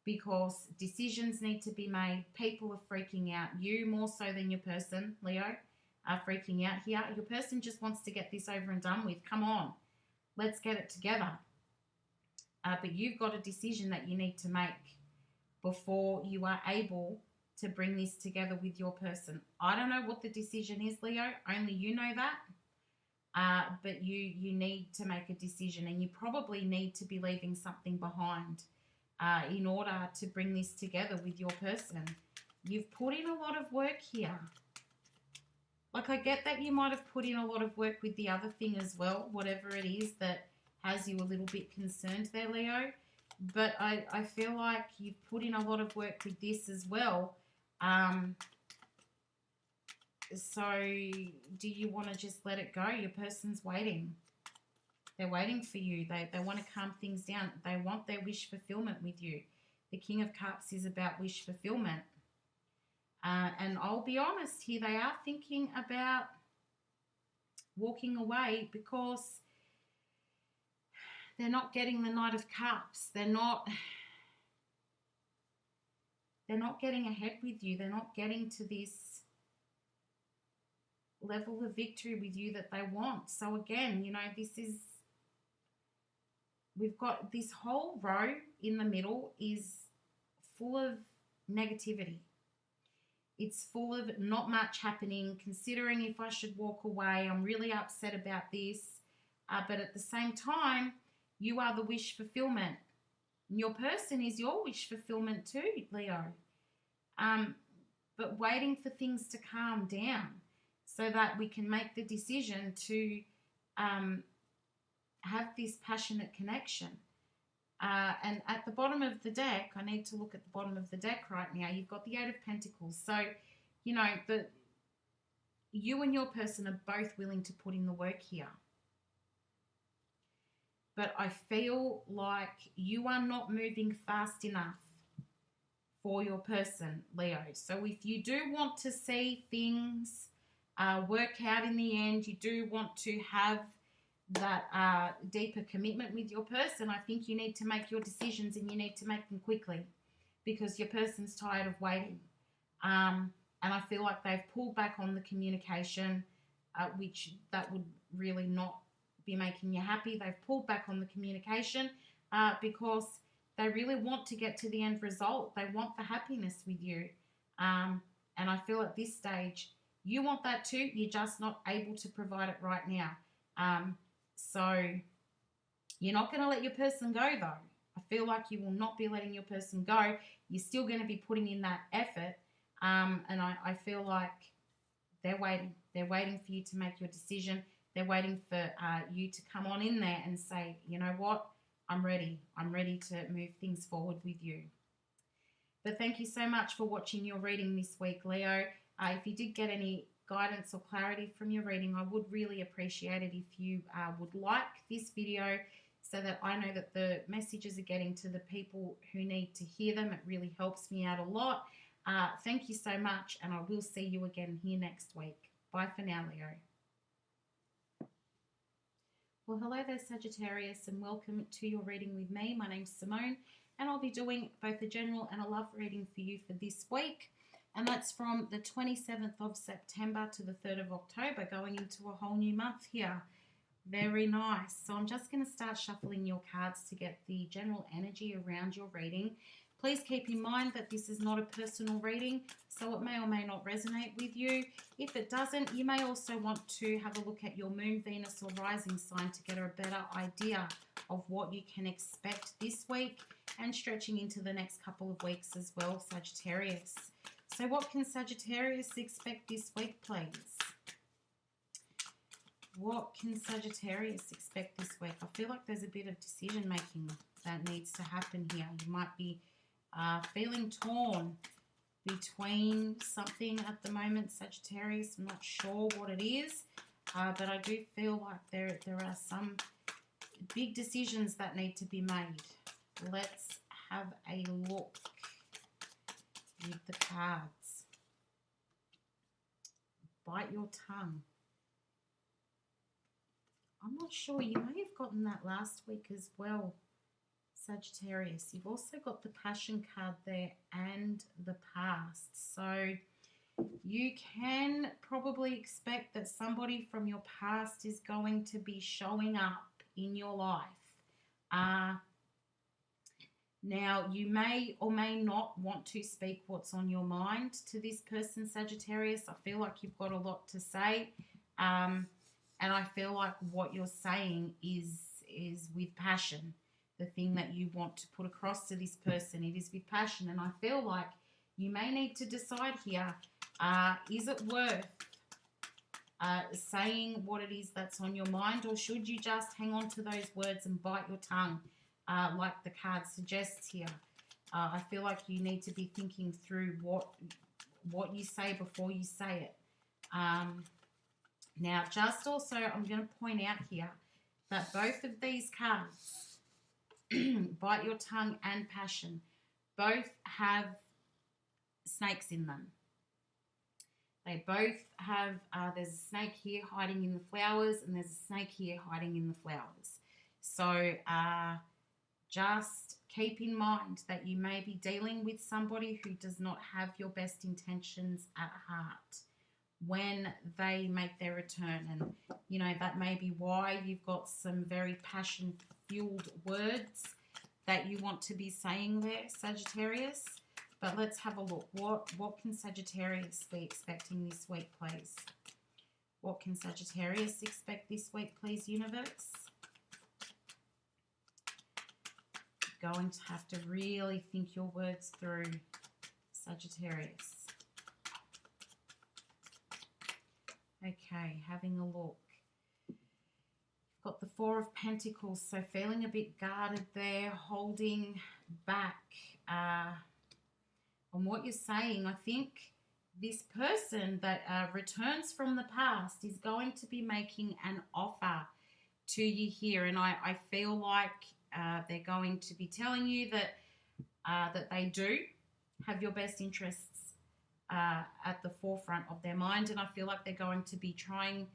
because decisions need to be made. People are freaking out. You more so than your person, Leo, are freaking out here. Your person just wants to get this over and done with. Come on, let's get it together. But you've got a decision that you need to make before you are able to bring this together with your person. I don't know what the decision is, Leo. Only you know that. But you need to make a decision, and you probably need to be leaving something behind in order to bring this together with your person. You've put in a lot of work here. Like, I get that you might have put in a lot of work with the other thing as well, whatever it is that has you a little bit concerned there, Leo. But I feel like you've put in a lot of work with this as well. So do you want to just let it go? Your person's waiting. They're waiting for you. They want to calm things down. They want their wish fulfillment with you. The King of Cups is about wish fulfillment. And I'll be honest here, they are thinking about walking away because they're not getting the Knight of Cups. They're not getting ahead with you. They're not getting to this level of victory with you that they want. So again, you know, we've got this whole row in the middle is full of negativity. It's full of not much happening, considering if I should walk away. I'm really upset about this. But at the same time, you are the wish fulfillment. Your person is your wish fulfillment too, Leo. But waiting for things to calm down so that we can make the decision to have this passionate connection. And at the bottom of the deck, I need to look at the bottom of the deck right now. You've got the Eight of Pentacles. So, you know, you and your person are both willing to put in the work here. But I feel like you are not moving fast enough for your person, Leo. So if you do want to see things work out in the end, you do want to have that deeper commitment with your person, I think you need to make your decisions and you need to make them quickly because your person's tired of waiting. And I feel like they've pulled back on the communication, which that would really not be making you happy. They've pulled back on the communication because They really want to get to the end result. They want the happiness with you. And I feel at this stage, you want that too. You're just not able to provide it right now. So you're not going to let your person go, though. I feel like you will not be letting your person go. You're still going to be putting in that effort. And I feel like they're waiting. They're waiting for you to make your decision. They're waiting for you to come on in there and say, you know what, I'm ready. I'm ready to move things forward with you. But thank you so much for watching your reading this week, Leo. If you did get any guidance or clarity from your reading, I would really appreciate it if you would like this video so that I know that the messages are getting to the people who need to hear them. It really helps me out a lot. Thank you so much, and I will see you again here next week. Bye for now, Leo. Well, hello there, Sagittarius, and welcome to your reading with me. My name's Simone, and I'll be doing both a general and a love reading for you for this week. And that's from the 27th of September to the 3rd of October, going into a whole new month here. Very nice. So I'm just going to start shuffling your cards to get the general energy around your reading. Please keep in mind that this is not a personal reading, so it may or may not resonate with you. If it doesn't, you may also want to have a look at your moon, Venus, or rising sign to get a better idea of what you can expect this week and stretching into the next couple of weeks as well, Sagittarius. So what can Sagittarius expect this week, please? What can Sagittarius expect this week? I feel like there's a bit of decision making that needs to happen here. You might be feeling torn between something at the moment, Sagittarius. I'm not sure what it is, but I do feel like there are some big decisions that need to be made. Let's have a look with the cards. Bite your tongue. I'm not sure. You may have gotten that last week as well, Sagittarius. You've also got the Passion card there and the Past. So you can probably expect that somebody from your past is going to be showing up in your life. Now, you may or may not want to speak what's on your mind to this person, Sagittarius. I feel like you've got a lot to say. And I feel like what you're saying is with passion. The thing that you want to put across to this person, it is with passion. And I feel like you may need to decide here, is it worth saying what it is that's on your mind, or should you just hang on to those words and bite your tongue like the card suggests here? I feel like you need to be thinking through what you say before you say it. Now, just also, I'm going to point out here that both of these cards, Bite Your Tongue and Passion, both have snakes in them. They both have, there's a snake here hiding in the flowers, and there's a snake here hiding in the flowers. So just keep in mind that you may be dealing with somebody who does not have your best intentions at heart when they make their return. And, you know, that may be why you've got some very passion-fueled words that you want to be saying there, Sagittarius. But let's have a look. What can Sagittarius be expecting this week, please? What can Sagittarius expect this week, please, universe? Going to have to really think your words through, Sagittarius. Okay, having a look. Got the Four of Pentacles, so feeling a bit guarded there, holding back on what you're saying. I think this person that returns from the past is going to be making an offer to you here, and I feel like they're going to be telling you that that they do have your best interests at the forefront of their mind, and I feel like they're going to be trying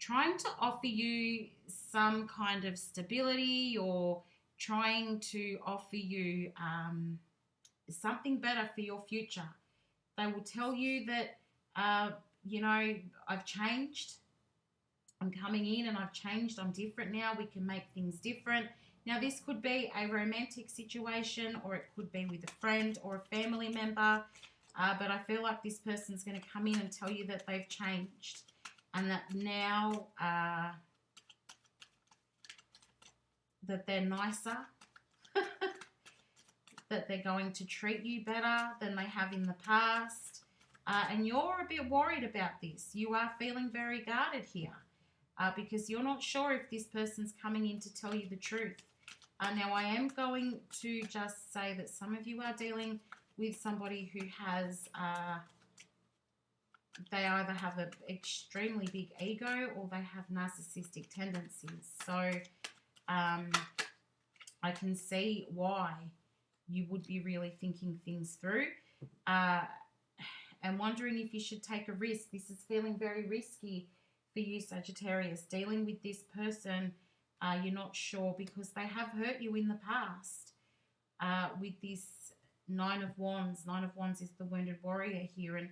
to offer you some kind of stability, or trying to offer you something better for your future. They will tell you that, you know, I've changed. I'm coming in and I've changed. I'm different now. We can make things different. Now, this could be a romantic situation, or it could be with a friend or a family member. But I feel like this person's going to come in and tell you that they've changed, and that now that they're nicer, that they're going to treat you better than they have in the past. And you're a bit worried about this. You are feeling very guarded here because you're not sure if this person's coming in to tell you the truth. Now, I am going to just say that some of you are dealing with somebody who has, they either have an extremely big ego or they have narcissistic tendencies. So I can see why you would be really thinking things through and wondering if you should take a risk. This is feeling very risky for you, Sagittarius. Dealing with this person, you're not sure because they have hurt you in the past. With this Nine of Wands. Nine of Wands is the wounded warrior here, and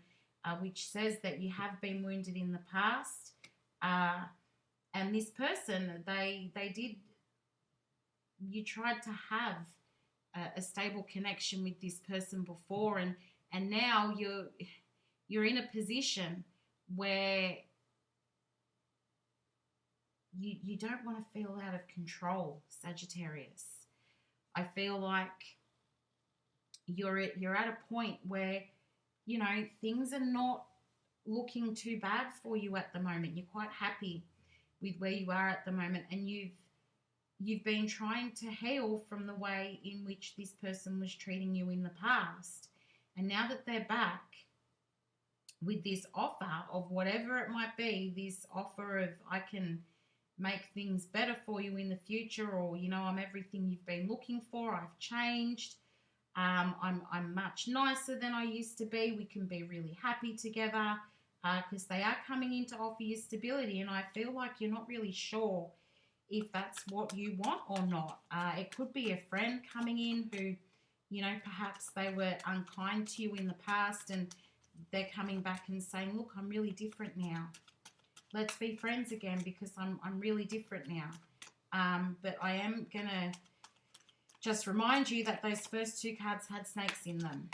which says that you have been wounded in the past. And this person, they did, you tried to have a stable connection with this person before, and now you're in a position where you don't want to feel out of control, Sagittarius. I feel like you're at a point where, you know, things are not looking too bad for you at the moment. You're quite happy with where you are at the moment, and you've been trying to heal from the way in which this person was treating you in the past. And now that they're back with this offer of whatever it might be, this offer of I can make things better for you in the future, or, you know, I'm everything you've been looking for, I've changed, I'm much nicer than I used to be, we can be really happy together, because they are coming in to offer you stability, and I feel like you're not really sure if that's what you want or not. It could be a friend coming in who, you know, perhaps they were unkind to you in the past and they're coming back and saying, look, I'm really different now. Let's be friends again because I'm really different now. But I am going to just remind you that those first two cards had snakes in them.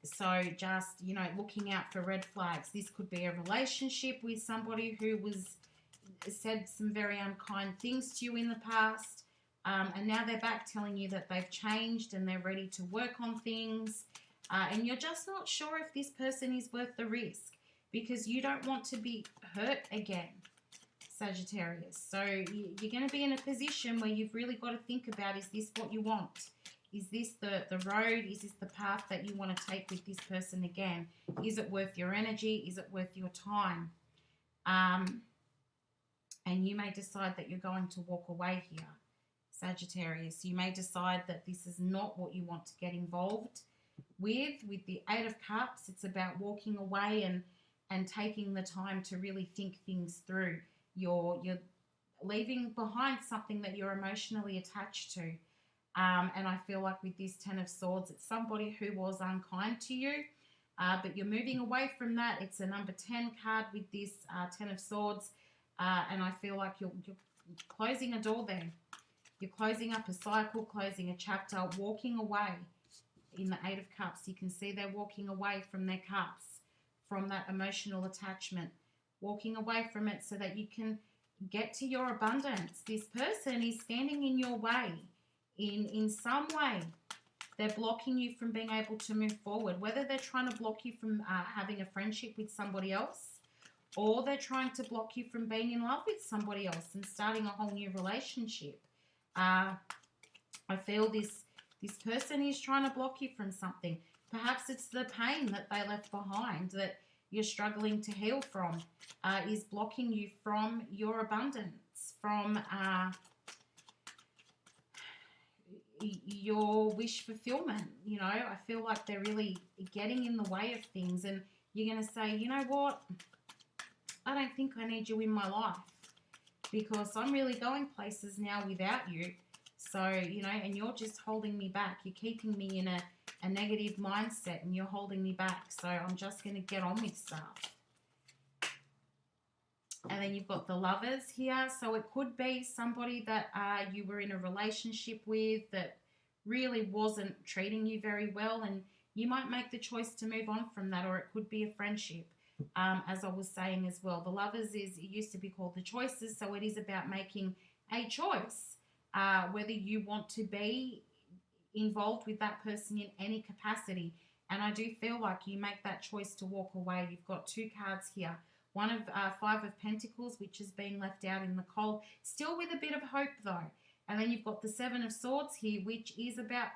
So just, you know, looking out for red flags. This could be a relationship with somebody who said some very unkind things to you in the past, and now they're back telling you that they've changed and they're ready to work on things, and you're just not sure if this person is worth the risk because you don't want to be hurt again, Sagittarius. So you're going to be in a position where you've really got to think about, is this what you want? Is this the road? Is this the path that you want to take with this person again? Is it worth your energy? Is it worth your time? And you may decide that you're going to walk away here, Sagittarius. You may decide that this is not what you want to get involved with. With the Eight of Cups, it's about walking away and taking the time to really think things through. You're leaving behind something that you're emotionally attached to. And I feel like with this Ten of Swords, it's somebody who was unkind to you, but you're moving away from that. It's a number 10 card with this Ten of Swords. And I feel like you're closing a door there. You're closing up a cycle, closing a chapter, walking away. In the Eight of Cups, you can see they're walking away from their cups, from that emotional attachment, walking away from it so that you can get to your abundance. This person is standing in your way in some way. They're blocking you from being able to move forward, whether they're trying to block you from having a friendship with somebody else, or they're trying to block you from being in love with somebody else and starting a whole new relationship. I feel this person is trying to block you from something. Perhaps it's the pain that they left behind that you're struggling to heal from, is blocking you from your abundance, from your wish fulfillment. You know, I feel like they're really getting in the way of things, and you're going to say, you know what? I don't think I need you in my life because I'm really going places now without you. So, you know, and you're just holding me back. You're keeping me in a negative mindset and you're holding me back. So I'm just going to get on with stuff. And And then you've got the Lovers here. So it could be somebody that you were in a relationship with that really wasn't treating you very well, and you might make the choice to move on from that, or it could be a friendship. As I was saying as well, the Lovers it used to be called the Choices, so it is about making a choice, whether you want to be involved with that person in any capacity. And I do feel like you make that choice to walk away. You've got two cards here. One of Five of Pentacles, which is being left out in the cold, still with a bit of hope though. And then you've got the Seven of Swords here, which is about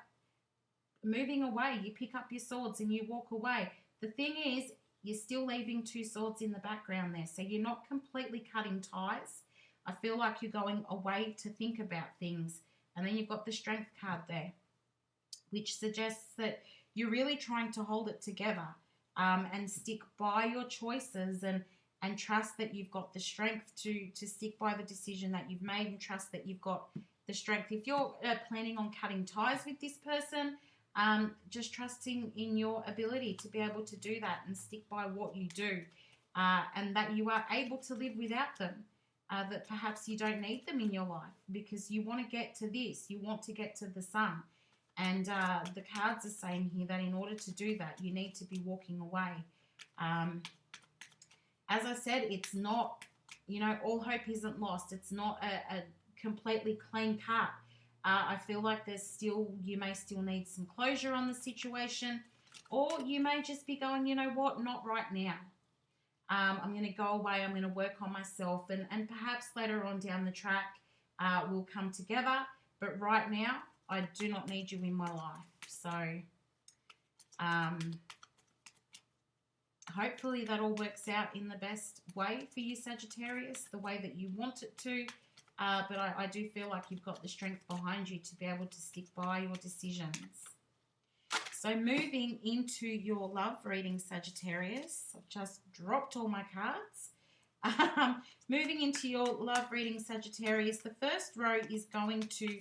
moving away. You pick up your swords and you walk away. The thing is, you're still leaving two swords in the background there. So you're not completely cutting ties. I feel like you're going away to think about things. And then you've got the Strength card there, which suggests that you're really trying to hold it together and stick by your choices and trust that you've got the strength to stick by the decision that you've made, and trust that you've got the strength. If you're planning on cutting ties with this person, just trusting in your ability to be able to do that and stick by what you do, and that you are able to live without them, that perhaps you don't need them in your life because you want to get to this, you want to get to the sun. And the cards are saying here that in order to do that, you need to be walking away. As I said, it's not, all hope isn't lost. It's not a completely clean cut. I feel like you may still need some closure on the situation, or you may just be going, you know what, not right now. I'm going to go away. I'm going to work on myself, and perhaps later on down the track we'll come together. But right now, I do not need you in my life. So hopefully that all works out in the best way for you, Sagittarius, the way that you want it to. But I do feel like you've got the strength behind you to be able to stick by your decisions. So moving into your love reading, Sagittarius. I've just dropped all my cards. Moving into your love reading, Sagittarius, the first row is going to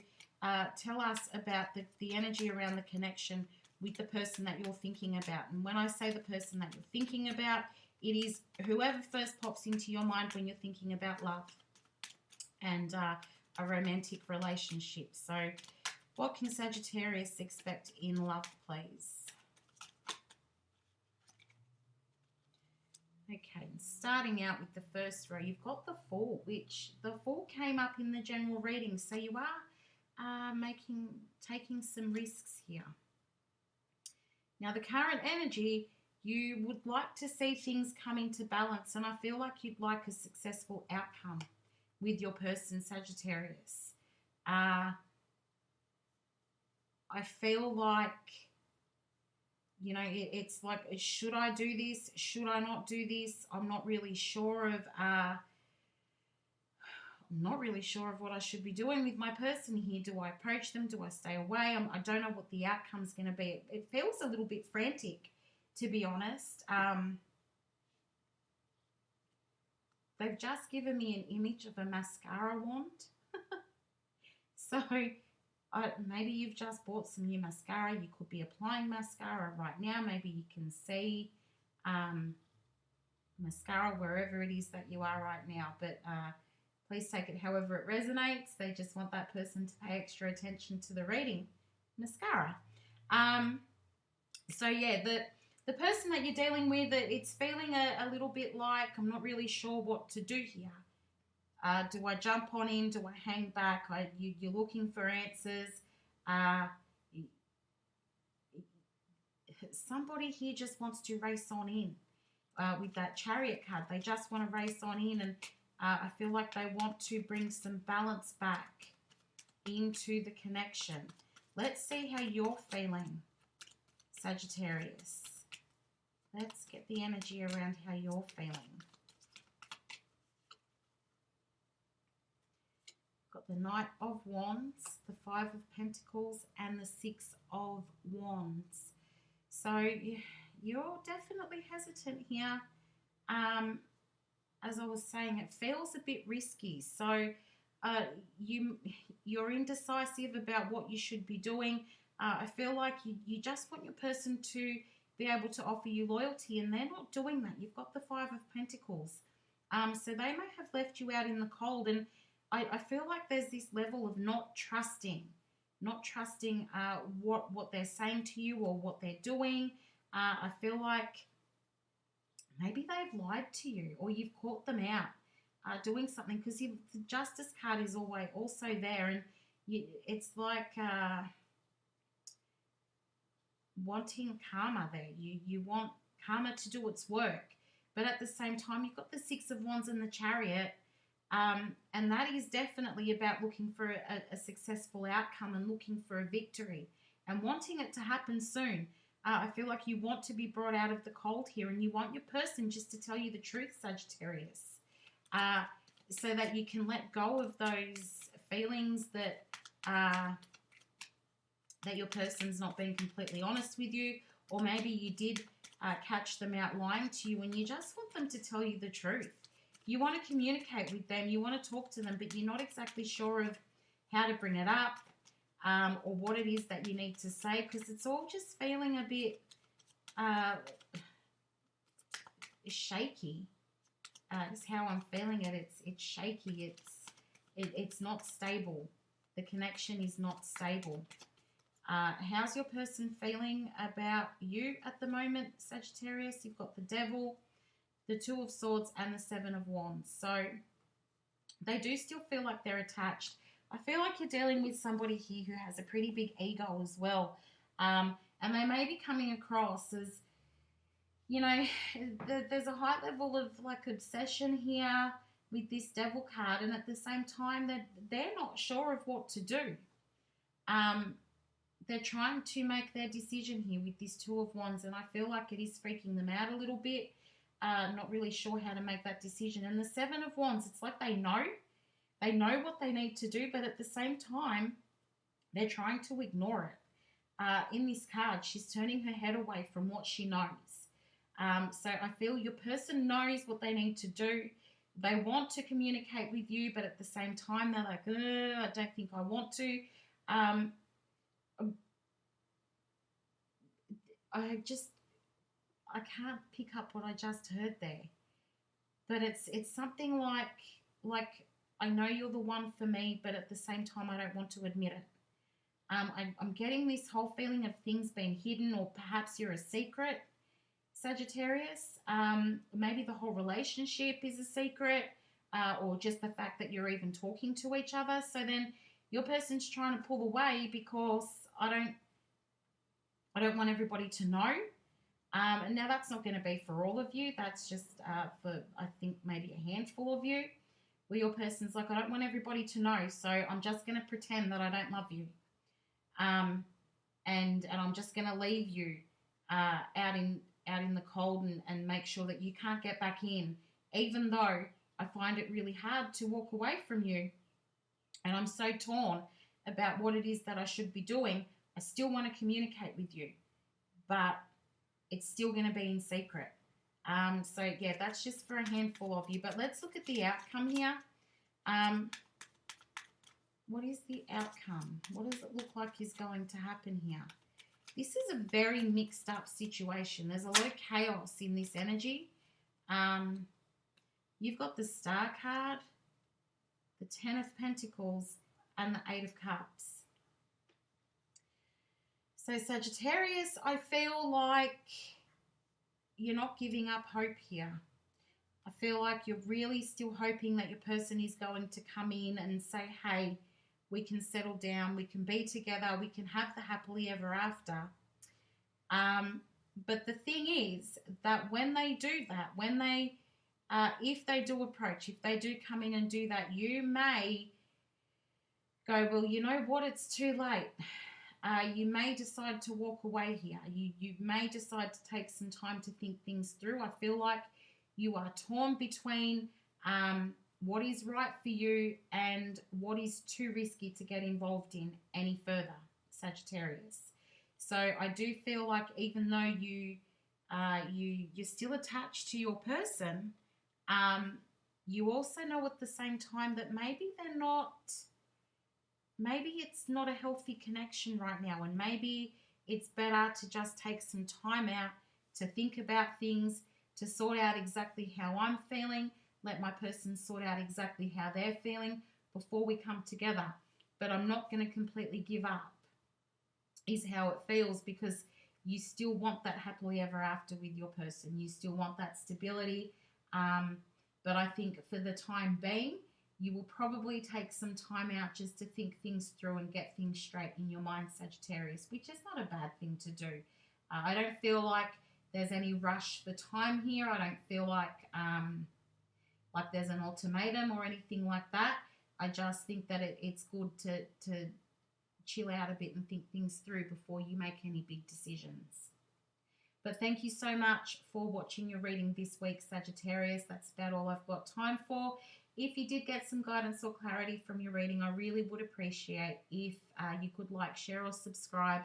tell us about the energy around the connection with the person that you're thinking about. And when I say the person that you're thinking about, it is whoever first pops into your mind when you're thinking about love and a romantic relationship. So what can Sagittarius expect in love, please? Okay, starting out with the first row, you've got the Fool, which the Fool came up in the general reading. So you are taking some risks here. Now, the current energy, you would like to see things come into balance, and I feel like you'd like a successful outcome with your person, Sagittarius. I feel like, it's like, should I do this? Should I not do this? I'm not really sure of what I should be doing with my person here. Do I approach them? Do I stay away? I don't know what the outcome's going to be. It feels a little bit frantic, to be honest. They've just given me an image of a mascara wand. So maybe you've just bought some new mascara. You could be applying mascara right now. Maybe you can see mascara wherever it is that you are right now. But please take it however it resonates. They just want that person to pay extra attention to the reading. Mascara. So yeah, the person that you're dealing with, it's feeling a little bit like, I'm not really sure what to do here. Do I jump on in? Do I hang back? You're looking for answers. Somebody here just wants to race on in with that Chariot card. They just want to race on in, and I feel like they want to bring some balance back into the connection. Let's see how you're feeling, Sagittarius. Let's get the energy around how you're feeling. Got the Knight of Wands, the Five of Pentacles, and the Six of Wands. So you're definitely hesitant here. As I was saying, it feels a bit risky. So you're indecisive about what you should be doing. I feel like you just want your person to be able to offer you loyalty, and they're not doing that. You've got the Five of Pentacles. So they may have left you out in the cold, and I feel like there's this level of not trusting what they're saying to you or what they're doing. I feel like maybe they've lied to you, or you've caught them out doing something, because the Justice card is always also there, and it's like wanting karma there. You want karma to do its work, but at the same time you've got the Six of Wands and the Chariot, and that is definitely about looking for a successful outcome and looking for a victory and wanting it to happen soon. I feel like you want to be brought out of the cold here, and you want your person just to tell you the truth, Sagittarius, so that you can let go of those feelings that that your person's not being completely honest with you, or maybe you did catch them out lying to you, and you just want them to tell you the truth. You want to communicate with them, you want to talk to them, but you're not exactly sure of how to bring it up, or what it is that you need to say, because it's all just feeling a bit shaky. Is how I'm feeling it. It's shaky. It's not stable. The connection is not stable. How's your person feeling about you at the moment, Sagittarius? You've got the Devil, the Two of Swords, and the Seven of Wands. So they do still feel like they're attached. I feel like you're dealing with somebody here who has a pretty big ego as well. And they may be coming across as, you know, there's a high level of like obsession here with this Devil card, and at the same time that they're not sure of what to do. They're trying to make their decision here with this Two of Wands, and I feel like it is freaking them out a little bit. Not really sure how to make that decision. And the Seven of Wands, it's like they know what they need to do, but at the same time, they're trying to ignore it. In this card, she's turning her head away from what she knows. So I feel your person knows what they need to do. They want to communicate with you, but at the same time, they're like, I don't think I want to. I can't pick up what I just heard there. But it's something like I know you're the one for me, but at the same time, I don't want to admit it. I'm getting this whole feeling of things being hidden, or perhaps you're a secret, Sagittarius. Maybe the whole relationship is a secret, or just the fact that you're even talking to each other. So then your person's trying to pull away because I don't want everybody to know. And now that's not going to be for all of you. That's just for, I think, maybe a handful of you, where your person's like, I don't want everybody to know, so I'm just going to pretend that I don't love you. And I'm just going to leave you out in the cold and make sure that you can't get back in, even though I find it really hard to walk away from you. And I'm so torn about what it is that I should be doing. I still want to communicate with you, but it's still going to be in secret. So, yeah, that's just for a handful of you. But let's look at the outcome here. What is the outcome? What does it look like is going to happen here? This is a very mixed up situation. There's a lot of chaos in this energy. You've got the Star card, the Ten of Pentacles, and the Eight of Cups. So Sagittarius, I feel like you're not giving up hope here. I feel like you're really still hoping that your person is going to come in and say, hey, we can settle down, we can be together, we can have the happily ever after. But the thing is that when they do that, when they, if they do approach, if they do come in and do that, you may go, well, you know what, it's too late. You may decide to walk away here. You may decide to take some time to think things through. I feel like you are torn between what is right for you and what is too risky to get involved in any further, Sagittarius. So I do feel like even though you're still attached to your person, you also know at the same time that maybe they're not. Maybe it's not a healthy connection right now, and maybe it's better to just take some time out to think about things, to sort out exactly how I'm feeling. let my person sort out exactly how they're feeling before we come together. But I'm not going to completely give up, is how it feels, because you still want that happily ever after with your person. You still want that stability. But I think for the time being, you will probably take some time out just to think things through and get things straight in your mind, Sagittarius, which is not a bad thing to do. I don't feel like there's any rush for time here. I don't feel like there's an ultimatum or anything like that. I just think that it's good to chill out a bit and think things through before you make any big decisions. But thank you so much for watching your reading this week, Sagittarius. That's about all I've got time for. If you did get some guidance or clarity from your reading, I really would appreciate if you could like, share, or subscribe.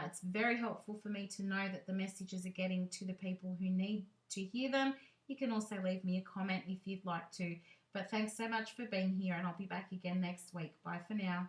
It's very helpful for me to know that the messages are getting to the people who need to hear them. You can also leave me a comment if you'd like to. But thanks so much for being here, and I'll be back again next week. Bye for now.